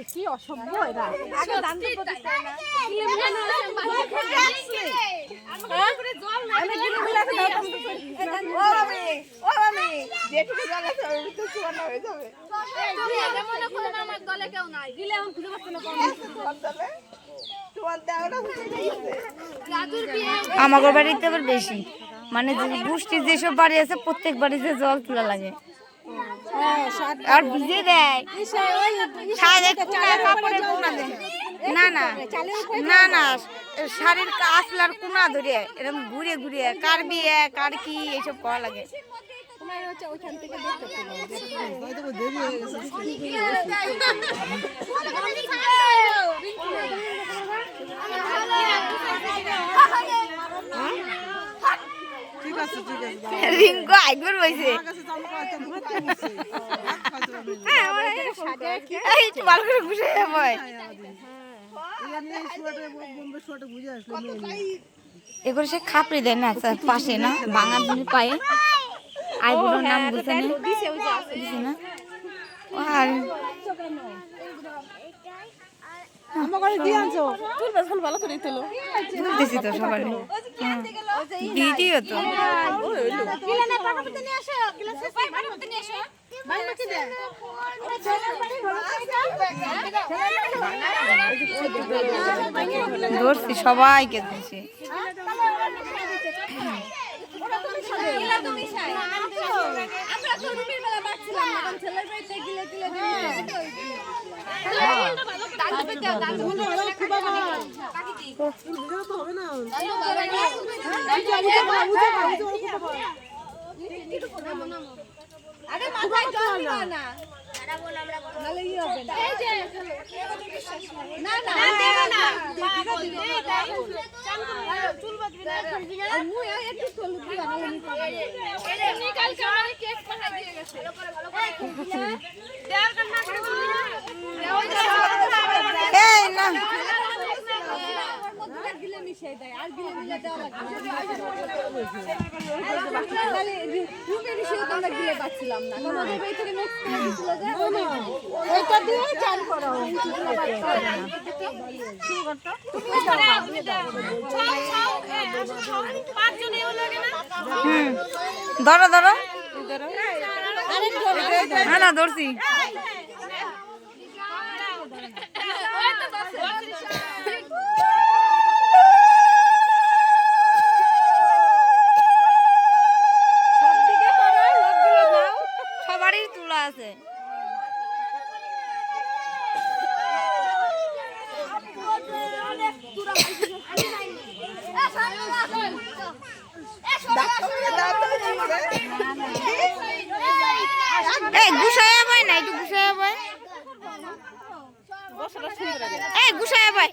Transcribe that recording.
কি অসভ্য এরা আগে দান দিতে চায় না ও মামি যেটুকু জল আছে ওর ভিতরে চুয়ান্ন হয়ে যাবে মনে করো আমার দলে কেউ নাই দিলে এখন খুঁজে পাচ্ছ না আমাদের বাড়িতে আবার বেশি মানে গোষ্ঠীর যেসব বাড়ি আছে প্রত্যেক বাড়িতে জল তোলা লাগে আর ভিজে দেয় না না না না শাড়ির আসলার কোনা ধরে এরকম ঘুরে ঘুরে কার বিয়ে কার কি এইসব করা লাগে রিঙ্কু আইগুর বইছে ভালো করে ঘুষে যাবে এগুলো সে খাপড়ি দেয় না পাশে না ভাঙা দিনে পায়ে আইগুলোর নাম বুঝে না আর তুলতেছি তো সবার ভিডিও তো ধরছি সবাইকে দিছি আরে মাথায় জল দিবা না নালে ই হবে না না না না চুল বাঁধবি না মুই একটু চুল দিবা না এটা নিকাল কামারে কেক পাঠাই দিয়ে গেছে ভালো করে দেওয়ার কান্না করে এই না গিলে মিশাই দেয় আর গিলে মিলে দেওয়া লাগে রুমের বিষয়ে আমরা গিলে পাচ্ছিলাম না আমাদের বাড়ি থেকে নেক্সট করে দিছিল যে ওইটা দিয়ে চান করো কি করতে পাঁচজনে লাগে না ধরো ধরো না না ধরছি সবারই তোলা আছে এই গুছায়া ভাই না একটু গুছায়া ভাই এই গুছায়া ভাই